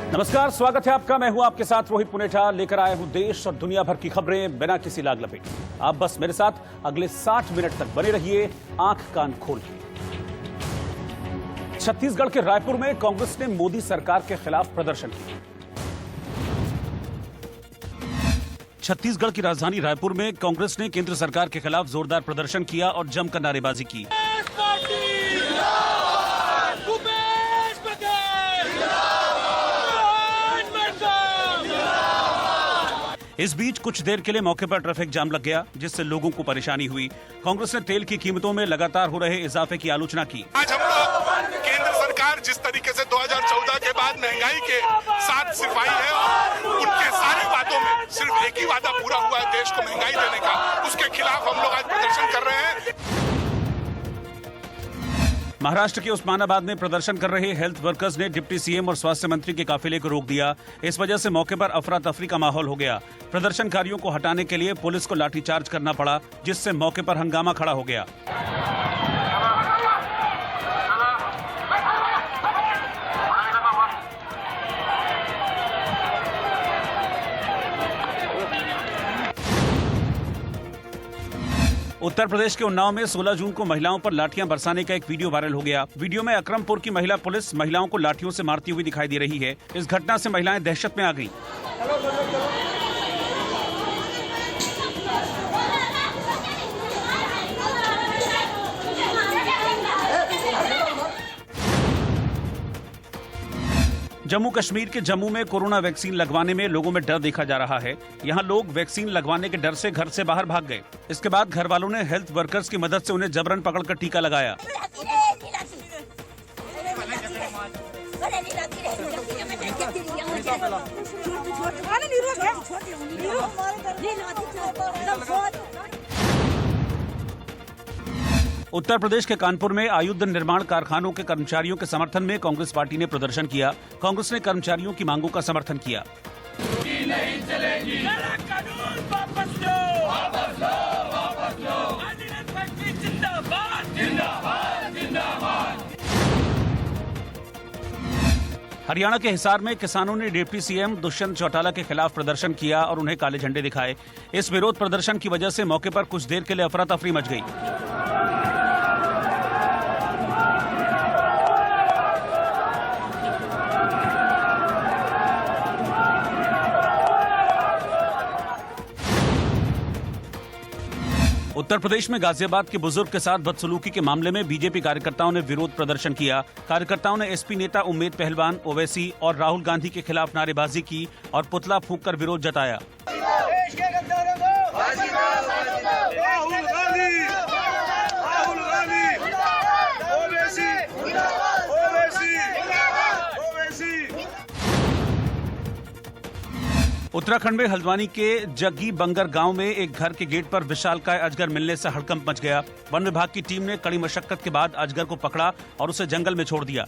नमस्कार, स्वागत है आपका। मैं हूं आपके साथ रोहित पुनेठा। लेकर आया हूं देश और दुनिया भर की खबरें बिना किसी लाग लपेट। आप बस मेरे साथ अगले 60 मिनट तक बने रहिए, आंख कान खोल के। छत्तीसगढ़ के रायपुर में कांग्रेस ने मोदी सरकार के खिलाफ प्रदर्शन किया। छत्तीसगढ़ की राजधानी रायपुर में कांग्रेस ने केंद्र सरकार के खिलाफ जोरदार प्रदर्शन किया और जमकर नारेबाजी की। इस बीच कुछ देर के लिए मौके पर ट्रैफिक जाम लग गया, जिससे लोगों को परेशानी हुई। कांग्रेस ने तेल की कीमतों में लगातार हो रहे इजाफे की आलोचना की। आज हम लोग केंद्र सरकार जिस तरीके से 2014 के बाद महंगाई के साथ सिपाही है और उनके सारे वादों में सिर्फ एक ही वादा पूरा हुआ है देश को महंगाई देने का, उसके खिलाफ हम लोग आज प्रदर्शन कर रहे हैं। महाराष्ट्र के उस्मानाबाद में प्रदर्शन कर रहे हेल्थ वर्कर्स ने डिप्टी सीएम और स्वास्थ्य मंत्री के काफिले को रोक दिया। इस वजह से मौके पर अफरा तफरी का माहौल हो गया। प्रदर्शनकारियों को हटाने के लिए पुलिस को लाठीचार्ज करना पड़ा, जिससे मौके पर हंगामा खड़ा हो गया। उत्तर प्रदेश के उन्नाव में 16 जून को महिलाओं पर लाठियां बरसाने का एक वीडियो वायरल हो गया। वीडियो में अकरमपुर की महिला पुलिस महिलाओं को लाठियों से मारती हुई दिखाई दे रही है। इस घटना से महिलाएं दहशत में आ गईं। जम्मू कश्मीर के जम्मू में कोरोना वैक्सीन लगवाने में लोगों में डर देखा जा रहा है। यहां लोग वैक्सीन लगवाने के डर से घर से बाहर भाग गए। इसके बाद घर वालों ने हेल्थ वर्कर्स की मदद से उन्हें जबरन पकड़कर टीका लगाया। उत्तर प्रदेश के कानपुर में आयुध निर्माण कारखानों के कर्मचारियों के समर्थन में कांग्रेस पार्टी ने प्रदर्शन किया। कांग्रेस ने कर्मचारियों की मांगों का समर्थन किया। नहीं चलेगी। कानून वापस लो। वापस लो, वापस लो। जिंदाबाद, जिंदाबाद, जिंदाबाद। हरियाणा के हिसार में किसानों ने डिप्टी सीएम दुष्यंत चौटाला के खिलाफ प्रदर्शन किया और उन्हें काले झंडे दिखाए। इस विरोध प्रदर्शन की वजह से मौके पर कुछ देर के लिए अफरा तफरी मच गई। उत्तर प्रदेश में गाजियाबाद के बुजुर्ग के साथ बदसलूकी के मामले में बीजेपी कार्यकर्ताओं ने विरोध प्रदर्शन किया। कार्यकर्ताओं ने एसपी नेता उम्मेद पहलवान, ओवैसी और राहुल गांधी के खिलाफ नारेबाजी की और पुतला फूंककर विरोध जताया। उत्तराखंड में हल्द्वानी के जग्गी बंगर गांव में एक घर के गेट पर विशालकाय अजगर मिलने से हड़कंप मच गया। वन विभाग की टीम ने कड़ी मशक्कत के बाद अजगर को पकड़ा और उसे जंगल में छोड़ दिया।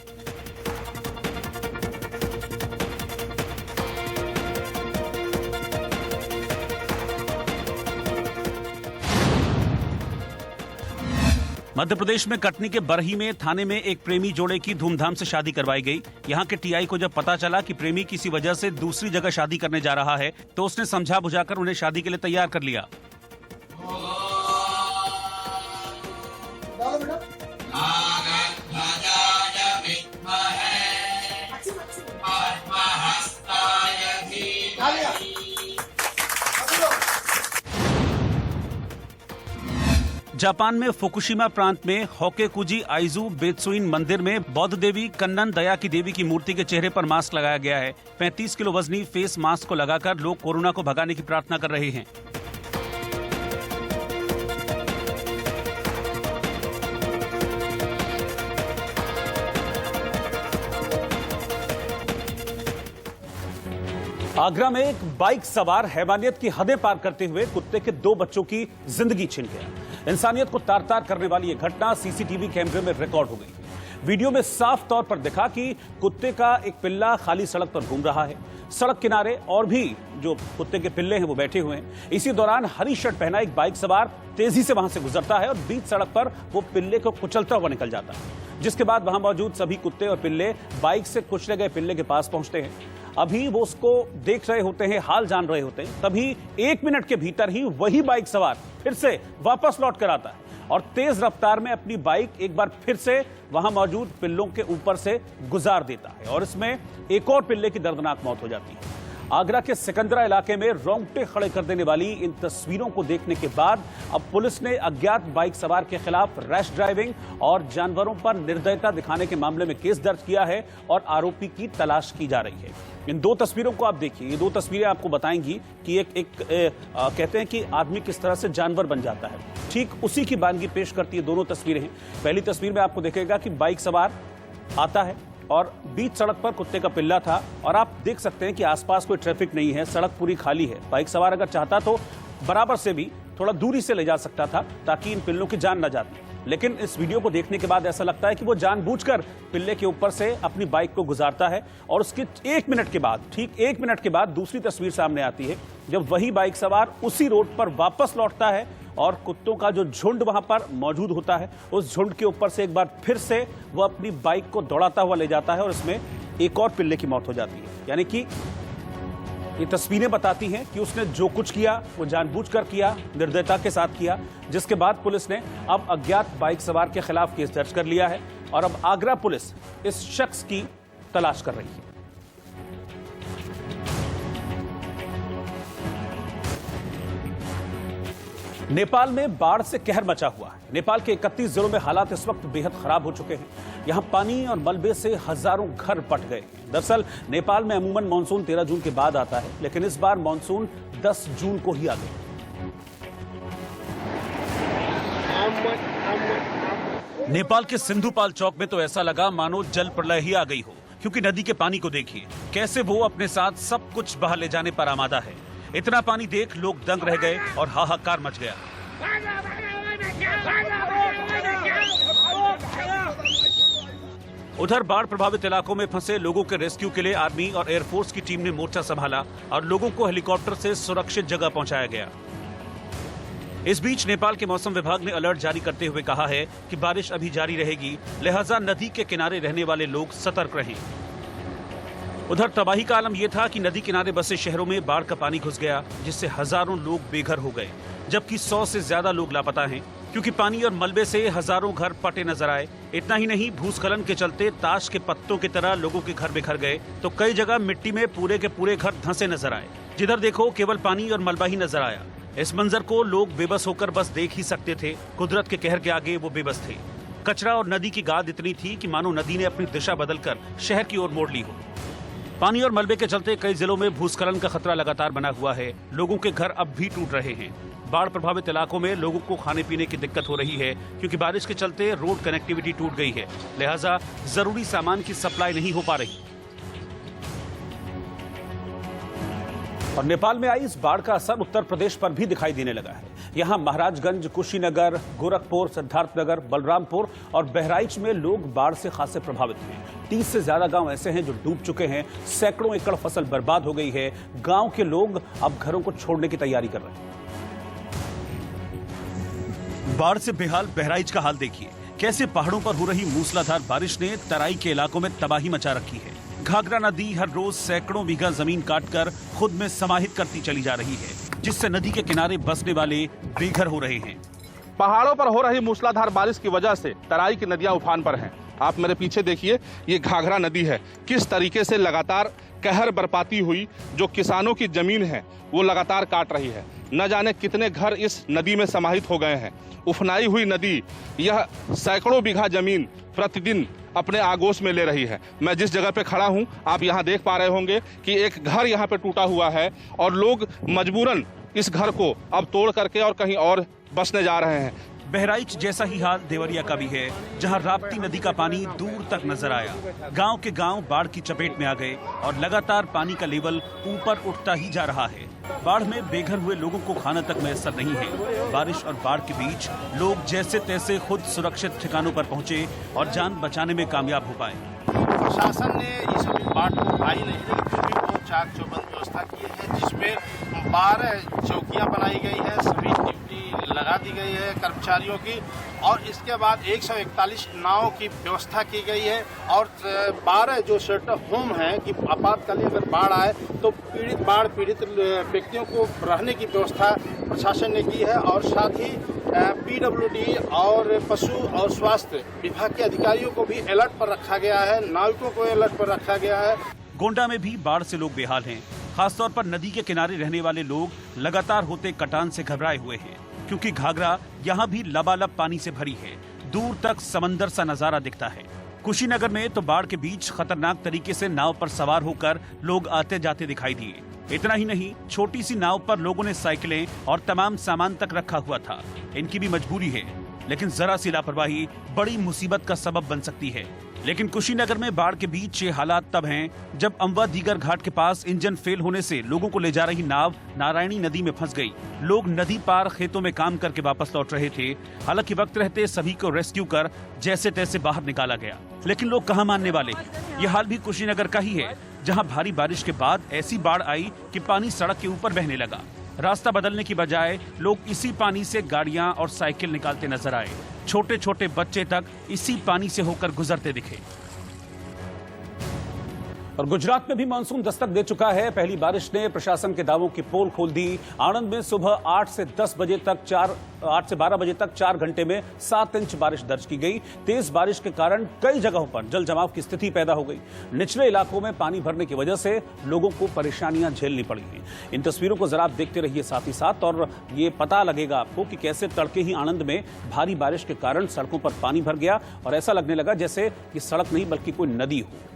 मध्य प्रदेश में कटनी के बरही में थाने में एक प्रेमी जोड़े की धूमधाम से शादी करवाई गई। यहां के टीआई को जब पता चला कि प्रेमी किसी वजह से दूसरी जगह शादी करने जा रहा है, तो उसने समझा बुझाकर उन्हें शादी के लिए तैयार कर लिया। जापान में फुकुशिमा प्रांत में होकेकुजी आइजू बेत्सुइन मंदिर में बौद्ध देवी कन्नन दया की देवी की मूर्ति के चेहरे पर मास्क लगाया गया है। 35 किलो वजनी फेस मास्क को लगाकर लोग कोरोना को भगाने की प्रार्थना कर रहे हैं। आगरा में एक बाइक सवार हैवानियत की हदें पार करते हुए कुत्ते के 2 बच्चों की जिंदगी छीन गया। इंसानियत को तार तार करने वाली यह घटना सीसीटीवी कैमरे में रिकॉर्ड हो गई। वीडियो में साफ तौर पर दिखा कि कुत्ते का एक पिल्ला खाली सड़क पर घूम रहा है। सड़क किनारे और भी जो कुत्ते के पिल्ले हैं वो बैठे हुए हैं। इसी दौरान हरी शर्ट पहना एक बाइक सवार तेजी से वहां से गुजरता है और बीच सड़क पर वो पिल्ले को कुचलता हुआ निकल जाता है, जिसके बाद वहां मौजूद सभी कुत्ते और पिल्ले बाइक से कुचले गए पिल्ले के पास पहुंचते हैं। अभी वो उसको देख रहे होते हैं, हाल जान रहे होते हैं, तभी 1 मिनट के भीतर ही वही बाइक सवार फिर से वापस लौट कर आता है और तेज रफ्तार में अपनी बाइक एक बार फिर से वहां मौजूद पिल्लों के ऊपर से गुजार देता है और इसमें एक और पिल्ले की दर्दनाक मौत हो जाती है। आगरा के सिकंदरा इलाके में रोंगटे खड़े कर देने वाली इन तस्वीरों को देखने के बाद अब पुलिस ने अज्ञात बाइक सवार के खिलाफ रैश ड्राइविंग और जानवरों पर निर्दयता दिखाने के मामले में केस दर्ज किया है और आरोपी की तलाश की जा रही है। इन 2 तस्वीरों को आप देखिए। ये 2 तस्वीरें आपको बताएंगी कि कहते हैं कि आदमी किस तरह से जानवर बन जाता है, ठीक उसी की वानगी पेश करती है दोनों तस्वीरें। पहली तस्वीर में आपको देखेगा कि बाइक सवार आता है और बीच सड़क पर कुत्ते का पिल्ला था और आप देख सकते हैं कि आसपास कोई ट्रैफिक नहीं है, सड़क पूरी खाली है। बाइक सवार अगर चाहता तो बराबर से भी थोड़ा दूरी से ले जा सकता था ताकि इन पिल्लों की जान न जाती, लेकिन इस वीडियो को देखने के बाद ऐसा लगता है कि वो जानबूझकर पिल्ले के ऊपर से अपनी बाइक को गुजारता है। और उसके 1 मिनट के बाद, ठीक 1 मिनट के बाद दूसरी तस्वीर सामने आती है जब वही बाइक सवार उसी रोड पर वापस लौटता है और कुत्तों का जो झुंड वहां पर मौजूद होता है उस झुंड के ऊपर से एक बार फिर से वो अपनी बाइक को दौड़ाता हुआ ले जाता है और इसमें एक और पिल्ले की मौत हो जाती है। यानी कि ये तस्वीरें बताती हैं कि उसने जो कुछ किया वो जानबूझकर किया, निर्दयता के साथ किया, जिसके बाद पुलिस ने अब अज्ञात बाइक सवार के खिलाफ केस दर्ज कर लिया है और अब आगरा पुलिस इस शख्स की तलाश कर रही है। नेपाल में बाढ़ से कहर मचा हुआ है। नेपाल के 31 जिलों में हालात इस वक्त बेहद खराब हो चुके हैं। यहां पानी और मलबे से हजारों घर पट गए। दरअसल नेपाल में अमूमन मानसून 13 जून के बाद आता है, लेकिन इस बार मानसून 10 जून को ही आ गया। नेपाल के सिंधुपाल चौक में तो ऐसा लगा मानो जल प्रलय ही आ गई हो, क्योंकि नदी के पानी को देखिए कैसे वो अपने साथ सब कुछ बहा ले जाने पर आमादा है। इतना पानी देख लोग दंग रह गए और हाहाकार मच गया। उधर बाढ़ प्रभावित इलाकों में फंसे लोगों के रेस्क्यू के लिए आर्मी और एयरफोर्स की टीम ने मोर्चा संभाला और लोगों को हेलीकॉप्टर से सुरक्षित जगह पहुंचाया गया। इस बीच नेपाल के मौसम विभाग ने अलर्ट जारी करते हुए कहा है कि बारिश अभी जारी रहेगी, लिहाजा नदी के किनारे रहने वाले लोग सतर्क रहें। उधर तबाही का आलम यह था कि नदी किनारे बसे शहरों में बाढ़ का पानी घुस गया, जिससे हजारों लोग बेघर हो गए, जबकि 100 से ज्यादा लोग लापता हैं, क्योंकि पानी और मलबे से हजारों घर पटे नजर आए। इतना ही नहीं, भूस्खलन के चलते ताश के पत्तों की तरह लोगों के घर बिखर गए, तो कई जगह मिट्टी में पूरे के पूरे घर धंसे नजर आए। जिधर देखो केवल पानी और मलबा ही नजर आया। इस मंजर को लोग बेबस होकर बस देख ही सकते थे। कुदरत के कहर के आगे वो बेबस थे। कचरा और नदी की गाद इतनी थी कि मानो नदी ने अपनी दिशा बदलकर शहर की ओर मोड़ ली हो। पानी और मलबे के चलते कई जिलों में भूस्खलन का खतरा लगातार बना हुआ है। लोगों के घर अब भी टूट रहे हैं। बाढ़ प्रभावित इलाकों में लोगों को खाने पीने की दिक्कत हो रही है, क्योंकि बारिश के चलते रोड कनेक्टिविटी टूट गई है, लिहाजा जरूरी सामान की सप्लाई नहीं हो पा रही। और नेपाल में आई इस बाढ़ का असर उत्तर प्रदेश पर भी दिखाई देने लगा है। यहां महाराजगंज, कुशीनगर, गोरखपुर, सिद्धार्थनगर, बलरामपुर और बहराइच में लोग बाढ़ से खासे प्रभावित हैं। 30 से ज्यादा गांव ऐसे हैं जो डूब चुके हैं। सैकड़ों एकड़ फसल बर्बाद हो गई है। गांव के लोग अब घरों को छोड़ने की तैयारी कर रहे हैं। बाढ़ से बेहाल बहराइच का हाल देखिए। कैसे पहाड़ों पर हो रही मूसलाधार बारिश ने तराई के इलाकों में तबाही मचा रखी है। घाघरा नदी हर रोज सैकड़ों बीघा जमीन काटकर खुद में समाहित करती चली जा रही है, जिससे नदी के किनारे बसने वाले बेघर हो रहे हैं। पहाड़ों पर हो रही मूसलाधार बारिश की वजह से तराई की नदियां उफान पर हैं। आप मेरे पीछे देखिए, ये घाघरा नदी है। किस तरीके से लगातार कहर बरपाती हुई जो किसानों की जमीन है वो लगातार काट रही है। न जाने कितने घर इस नदी में समाहित हो गए हैं। उफनाई हुई नदी यह सैकड़ों बीघा जमीन प्रतिदिन अपने आगोश में ले रही है। मैं जिस जगह पे खड़ा हूं, आप यहां देख पा रहे होंगे कि एक घर यहां पे टूटा हुआ है और लोग मजबूरन इस घर को अब तोड़ करके और कहीं और बसने जा रहे हैं। बहराइच जैसा ही हाल देवरिया का भी है, जहां राप्ती नदी का पानी दूर तक नजर आया। गांव के गांव बाढ़ की चपेट में आ गए और लगातार पानी का लेवल ऊपर उठता ही जा रहा है। बाढ़ में बेघर हुए लोगों को खाना तक मैसर नहीं है। बारिश और बाढ़ के बीच लोग जैसे तैसे खुद सुरक्षित ठिकानों पर पहुंचे और जान बचाने में कामयाब हो पाए। प्रशासन ने इस बाढ़ को उठाई नहीं, लेकिन फिर भी बहुत चाक चौबंद व्यवस्था की है, जिसमें 12 चौकियां बनाई गई है। सभी ड्यूटी लगा दी गई है कर्मचारियों की, और इसके बाद 141 नाव की व्यवस्था की गई है, और 12 जो शेल्टर होम हैं कि आपातकालीन अगर बाढ़ आए तो बाढ़ पीड़ित व्यक्तियों को रहने की व्यवस्था प्रशासन ने की है। और साथ ही PWD और पशु और स्वास्थ्य विभाग के अधिकारियों को भी अलर्ट पर रखा गया है, नाविकों को अलर्ट पर रखा गया है। गोंडा में भी बाढ़ से लोग बेहाल हैं। खासतौर पर नदी के किनारे रहने वाले लोग लगातार होते कटान से घबराए हुए हैं, क्योंकि घाघरा यहाँ भी लबालब पानी से भरी है। दूर तक समंदर सा नजारा दिखता है। कुशीनगर में तो बाढ़ के बीच खतरनाक तरीके से नाव पर सवार होकर लोग आते जाते दिखाई दिए। इतना ही नहीं, छोटी सी नाव पर लोगों ने साइकिलें और तमाम सामान तक रखा हुआ था। इनकी भी मजबूरी है, लेकिन जरा सी लापरवाही बड़ी मुसीबत का सबब बन सकती है। लेकिन कुशीनगर में बाढ़ के बीच ये हालात तब हैं जब अम्बा दीगर घाट के पास इंजन फेल होने से लोगों को ले जा रही नाव नारायणी नदी में फंस गई। लोग नदी पार खेतों में काम करके वापस लौट रहे थे। हालांकि वक्त रहते सभी को रेस्क्यू कर जैसे तैसे बाहर निकाला गया, लेकिन लोग कहां मानने वाले। ये हाल भी कुशीनगर का ही है, जहां भारी बारिश के बाद ऐसी बाढ़ आई कि पानी सड़क के ऊपर बहने लगा। रास्ता बदलने की बजाय लोग इसी पानी से गाड़ियां और साइकिल निकालते नजर आए। छोटे छोटे बच्चे तक इसी पानी से होकर गुजरते दिखे। और गुजरात में भी मानसून दस्तक दे चुका है। पहली बारिश ने प्रशासन के दावों की पोल खोल दी। आणंद में सुबह 8 से 12 बजे तक 4 घंटे में 7 इंच बारिश दर्ज की गई। तेज बारिश के कारण कई जगहों पर जल जमाव की स्थिति पैदा हो गई। निचले इलाकों में पानी भरने की वजह से लोगों को परेशानियां झेलनी पड़ी हैं। इन तस्वीरों को जरा आप देखते रहिए साथ ही साथ, और ये पता लगेगा आपको कि कैसे तड़के ही आणंद में भारी बारिश के कारण सड़कों पर पानी भर गया और ऐसा लगने लगा जैसे ये सड़क नहीं बल्कि कोई नदी हो।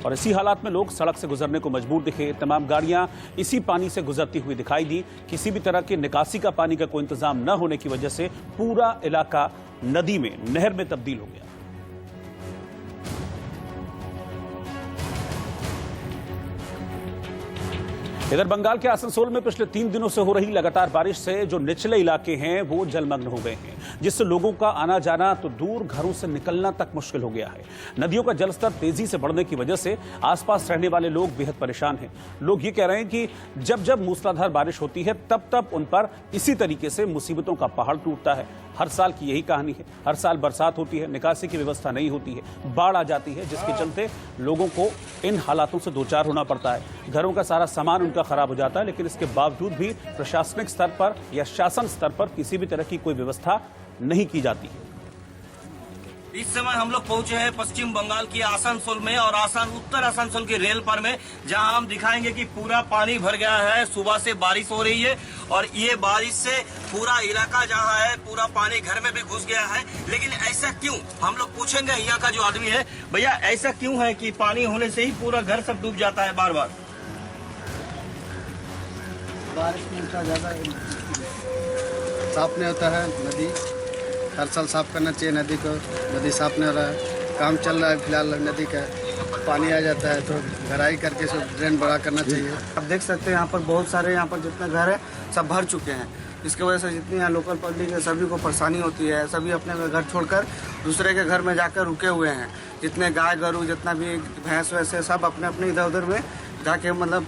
और इसी हालात में लोग सड़क से गुजरने को मजबूर दिखे। तमाम गाड़ियां इसी पानी से गुजरती हुई दिखाई दी। किसी भी तरह के निकासी का पानी का कोई इंतजाम न होने की वजह से पूरा इलाका नदी में, नहर में तब्दील हो गया। इधर बंगाल के आसनसोल में पिछले 3 दिनों से हो रही लगातार बारिश से जो निचले इलाके हैं वो जलमग्न हो गए हैं, जिससे लोगों का आना जाना तो दूर, घरों से निकलना तक मुश्किल हो गया है। नदियों का जलस्तर तेजी से बढ़ने की वजह से आसपास रहने वाले लोग बेहद परेशान हैं। लोग ये कह रहे हैं कि जब जब मूसलाधार बारिश होती है तब तब उन पर इसी तरीके से मुसीबतों का पहाड़ टूटता है। हर साल की यही कहानी है। हर साल बरसात होती है, निकासी की व्यवस्था नहीं होती है, बाढ़ आ जाती है, जिसके चलते लोगों को इन हालातों से दो चार होना पड़ता है। घरों का सारा सामान उनका खराब हो जाता है, लेकिन इसके बावजूद भी प्रशासनिक स्तर पर या शासन स्तर पर किसी भी तरह की कोई व्यवस्था नहीं की जाती है। इस समय हम लोग पहुंचे हैं पश्चिम बंगाल की आसनसोल में, और उत्तर आसनसोल की रेल पर में, जहां हम दिखाएंगे कि पूरा पानी भर गया है। सुबह से बारिश हो रही है और ये बारिश से पूरा इलाका जहां है पूरा पानी घर में भी घुस गया है। लेकिन ऐसा क्यों, हम लोग पूछेंगे यहाँ का जो आदमी है, भैया ऐसा क्यों है कि पानी होने से ही पूरा घर सब डूब जाता है बार बार? बारिश में इतना ज़्यादा साफ नहीं होता है। नदी हर साल साफ करना चाहिए नदी को, नदी साफ नहीं हो रहा है। काम चल रहा है फिलहाल नदी का, पानी आ जाता है तो घराई करके सब ड्रेन बड़ा करना चाहिए। आप देख सकते हैं यहाँ पर बहुत सारे, यहाँ पर जितने घर है सब भर चुके हैं। इसकी वजह से जितनी यहाँ लोकल पब्लिक है सभी को परेशानी होती है। सभी अपने घर छोड़कर दूसरे के घर में जाकर रुके हुए हैं। जितने गाय गरू, जितना भी भैंस वैस है, सब अपने अपने इधर उधर में जाके मतलब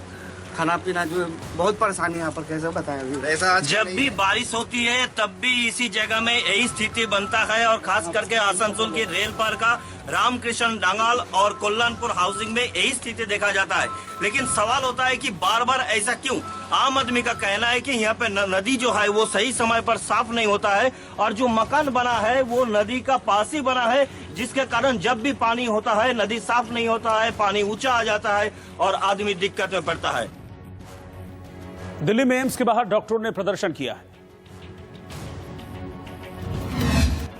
खाना पीना, जो बहुत परेशानी यहाँ पर कैसे बताएं अभी। ऐसा जब भी बारिश होती है तब भी इसी जगह में यही स्थिति बनता है, और खास करके आसनसोल की रेल पर का रामकृष्ण डांगाल और कल्याणपुर हाउसिंग में यही स्थिति देखा जाता है। लेकिन सवाल होता है कि बार बार ऐसा क्यों? आम आदमी का कहना है कि यहाँ पे नदी जो है वो सही समय पर साफ नहीं होता है, और जो मकान बना है वो नदी का पास ही बना है, जिसके कारण जब भी पानी होता है नदी साफ नहीं होता है, पानी ऊंचा आ जाता है और आदमी दिक्कत में पड़ता है। दिल्ली में एम्स के बाहर डॉक्टरों ने प्रदर्शन किया है।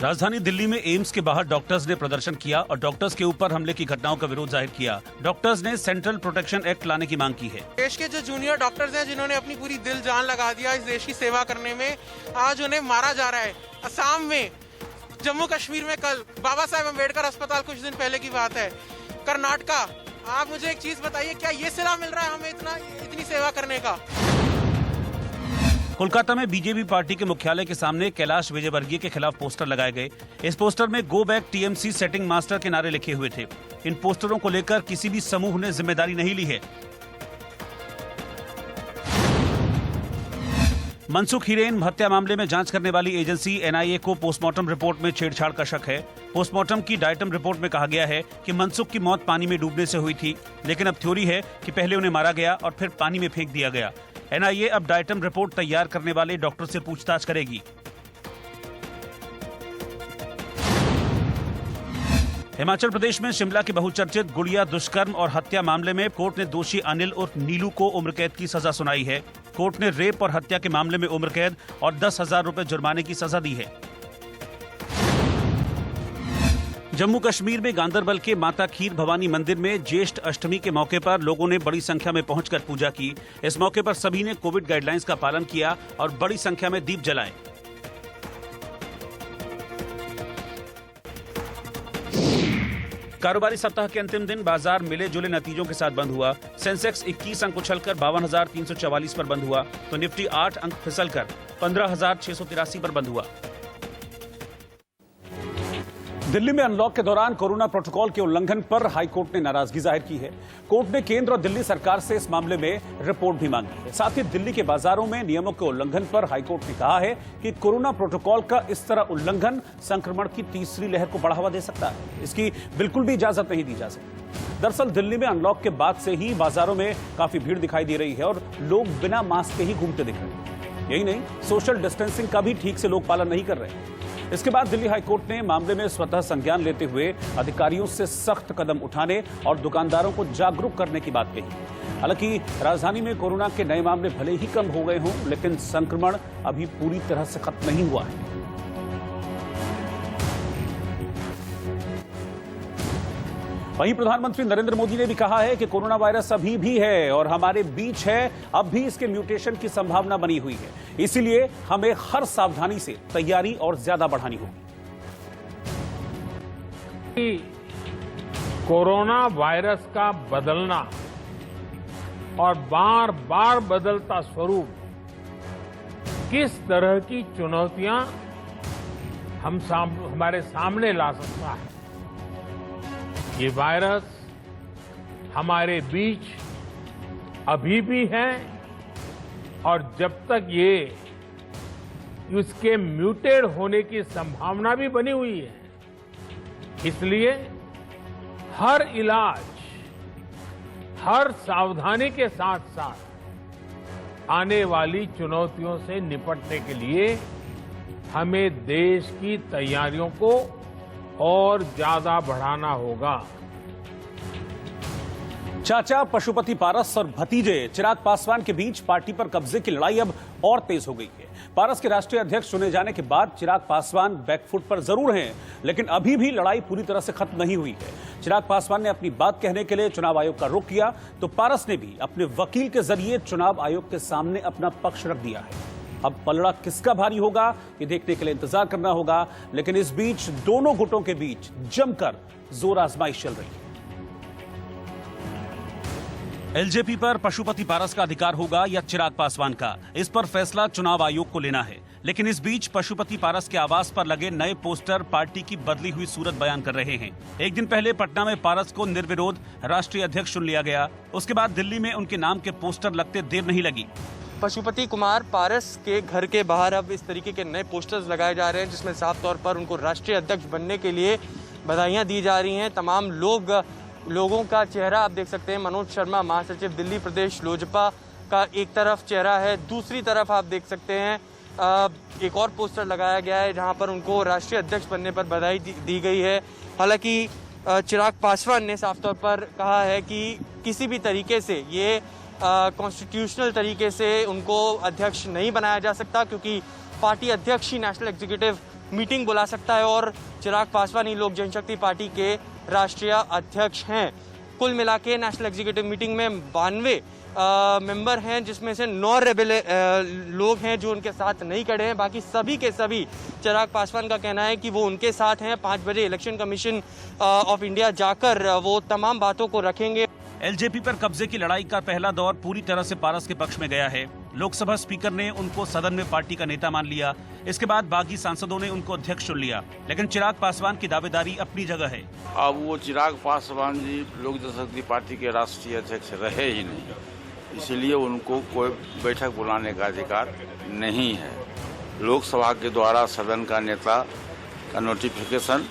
राजधानी दिल्ली में एम्स के बाहर डॉक्टर्स ने प्रदर्शन किया और डॉक्टर्स के ऊपर हमले की घटनाओं का विरोध जाहिर किया। डॉक्टर्स ने सेंट्रल प्रोटेक्शन एक्ट लाने की मांग की है। देश के जो जूनियर डॉक्टर्स हैं, जिन्होंने अपनी पूरी दिल जान लगा दिया इस देश की सेवा करने में, आज उन्हें मारा जा रहा है। असम में, जम्मू कश्मीर में कल, बाबा साहेब अम्बेडकर अस्पताल कुछ दिन पहले की बात है, कर्नाटका। आप मुझे एक चीज बताइए, क्या ये सिला मिल रहा है हमें इतनी सेवा करने का? कोलकाता में बीजेपी पार्टी के मुख्यालय के सामने कैलाश विजयवर्गीय के खिलाफ पोस्टर लगाए गए। इस पोस्टर में go back TMC setting master के नारे लिखे हुए थे। इन पोस्टरों को लेकर किसी भी समूह ने जिम्मेदारी नहीं ली है। मनसुख हीरेन हत्या मामले में जांच करने वाली एजेंसी एनआईए को पोस्टमार्टम रिपोर्ट में छेड़छाड़ का शक है। पोस्टमार्टम की डायटम रिपोर्ट में कहा गया है कि मनसुख की मौत पानी में डूबने से हुई थी, लेकिन अब थ्योरी है कि पहले उन्हें मारा गया और फिर पानी में फेंक दिया गया। एनआईए अब डायटम रिपोर्ट तैयार करने वाले डॉक्टर से पूछताछ करेगी। हिमाचल प्रदेश में शिमला के बहुचर्चित गुड़िया दुष्कर्म और हत्या मामले में कोर्ट ने दोषी अनिल उर्फ नीलू को उम्र कैद की सजा सुनाई है। कोर्ट ने रेप और हत्या के मामले में उम्र कैद और 10,000 रुपए जुर्माने की सजा दी है। जम्मू कश्मीर में गांदरबल के माता खीर भवानी मंदिर में ज्येष्ठ अष्टमी के मौके पर लोगों ने बड़ी संख्या में पहुंचकर पूजा की। इस मौके पर सभी ने कोविड गाइडलाइंस का पालन किया और बड़ी संख्या में दीप जलाए। कारोबारी सप्ताह के अंतिम दिन बाजार मिले जुले नतीजों के साथ बंद हुआ। सेंसेक्स 21 अंक उछलकर 52,344 पर बंद हुआ, तो निफ्टी 8 अंक फिसलकर 15,683 पर बंद हुआ। दिल्ली में अनलॉक के दौरान कोरोना प्रोटोकॉल के उल्लंघन पर हाईकोर्ट ने नाराजगी जाहिर की है। कोर्ट ने केंद्र और दिल्ली सरकार से इस मामले में रिपोर्ट भी मांगी है। साथ ही दिल्ली के बाजारों में नियमों के उल्लंघन पर हाईकोर्ट ने कहा है कि कोरोना प्रोटोकॉल का इस तरह उल्लंघन संक्रमण की तीसरी लहर को बढ़ावा दे सकता है। इसकी बिल्कुल भी इजाजत नहीं दी जा सकती। दरअसल दिल्ली में अनलॉक के बाद से ही बाजारों में काफी भीड़ दिखाई दे रही है और लोग बिना मास्क के ही घूमते दिख रहे हैं। यही नहीं, सोशल डिस्टेंसिंग का भी ठीक से लोग पालन नहीं कर रहे हैं। इसके बाद दिल्ली हाईकोर्ट ने मामले में स्वतः संज्ञान लेते हुए अधिकारियों से सख्त कदम उठाने और दुकानदारों को जागरूक करने की बात कही। हालांकि राजधानी में कोरोना के नए मामले भले ही कम हो गए हों, लेकिन संक्रमण अभी पूरी तरह से खत्म नहीं हुआ है। वहीं प्रधानमंत्री नरेंद्र मोदी ने भी कहा है कि कोरोना वायरस अभी भी है और हमारे बीच है, अब भी इसके म्यूटेशन की संभावना बनी हुई है। इसीलिए हमें हर सावधानी से तैयारी और ज्यादा बढ़ानी होगी। कोरोना वायरस का बदलना और बार बार बदलता स्वरूप किस तरह की चुनौतियां हमारे सामने ला सकता है। ये वायरस हमारे बीच अभी भी है और जब तक ये उसके म्यूटेड होने की संभावना भी बनी हुई है, इसलिए हर इलाज, हर सावधानी के साथ साथ आने वाली चुनौतियों से निपटने के लिए हमें देश की तैयारियों को और ज्यादा बढ़ाना होगा। चाचा पशुपति पारस और भतीजे चिराग पासवान के बीच पार्टी पर कब्जे की लड़ाई अब और तेज हो गई है। पारस के राष्ट्रीय अध्यक्ष चुने जाने के बाद चिराग पासवान बैकफुट पर जरूर हैं, लेकिन अभी भी लड़ाई पूरी तरह से खत्म नहीं हुई है। चिराग पासवान ने अपनी बात कहने के लिए चुनाव आयोग का रुख किया, तो पारस ने भी अपने वकील के जरिए चुनाव आयोग के सामने अपना पक्ष रख दिया है। अब पलड़ा किसका भारी होगा, ये देखने के लिए इंतजार करना होगा। लेकिन इस बीच दोनों गुटों के बीच जमकर जोर आजमाइश चल रही है। एलजेपी पर पशुपति पारस का अधिकार होगा या चिराग पासवान का, इस पर फैसला चुनाव आयोग को लेना है। लेकिन इस बीच पशुपति पारस के आवास पर लगे नए पोस्टर पार्टी की बदली हुई सूरत बयान कर रहे हैं। एक दिन पहले पटना में पारस को निर्विरोध राष्ट्रीय अध्यक्ष चुन लिया गया। उसके बाद दिल्ली में उनके नाम के पोस्टर लगते देर नहीं लगी। पशुपति कुमार पारस के घर के बाहर अब इस तरीके के नए पोस्टर्स लगाए जा रहे हैं, जिसमें साफ तौर पर उनको राष्ट्रीय अध्यक्ष बनने के लिए बधाइयां दी जा रही हैं। तमाम लोगों का चेहरा आप देख सकते हैं। मनोज शर्मा, महासचिव दिल्ली प्रदेश लोजपा का एक तरफ चेहरा है, दूसरी तरफ आप देख सकते हैं एक और पोस्टर लगाया गया है जहां पर उनको राष्ट्रीय अध्यक्ष बनने पर बधाई दी गई है। हालांकि चिराग पासवान ने साफ तौर पर कहा है कि किसी भी तरीके से ये कॉन्स्टिट्यूशनल तरीके से उनको अध्यक्ष नहीं बनाया जा सकता, क्योंकि पार्टी अध्यक्ष ही नेशनल एग्जीक्यूटिव मीटिंग बुला सकता है और चिराग पासवान ही लोक जनशक्ति पार्टी के राष्ट्रीय अध्यक्ष हैं। कुल मिला के नेशनल एग्जीक्यूटिव मीटिंग में 92 मेंबर हैं, जिसमें से 9 रेबेल लोग हैं जो उनके साथ नहीं खड़े हैं। बाकी सभी के सभी चिराग पासवान का कहना है कि वो उनके साथ हैं। 5 बजे इलेक्शन कमीशन ऑफ इंडिया जाकर वो तमाम बातों को रखेंगे। एलजेपी पर कब्जे की लड़ाई का पहला दौर पूरी तरह से पारस के पक्ष में गया है। लोकसभा स्पीकर ने उनको सदन में पार्टी का नेता मान लिया। इसके बाद बागी सांसदों ने उनको अध्यक्ष चुन लिया। लेकिन चिराग पासवान की दावेदारी अपनी जगह है। अब वो चिराग पासवान जी लोक जनशक्ति पार्टी के राष्ट्रीय अध्यक्ष रहे ही नहीं, इसलिए उनको कोई बैठक बुलाने का अधिकार नहीं है। लोकसभा के द्वारा सदन का नेता का नोटिफिकेशन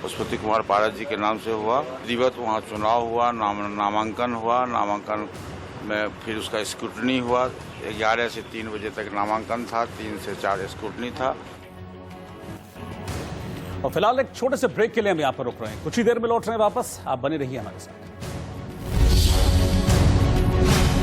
पशुपति कुमार पारस जी के नाम से हुआ। विधिवत वहाँ चुनाव हुआ, नामांकन हुआ। नामांकन में फिर उसका स्क्रूटनी हुआ। 11 से 3 बजे तक नामांकन था, 3 से 4 स्क्रूटनी था। और फिलहाल एक छोटे से ब्रेक के लिए हम यहाँ पर रुक रहे हैं। कुछ ही देर में लौट रहे हैं वापस। आप बने रहिए हमारे साथ।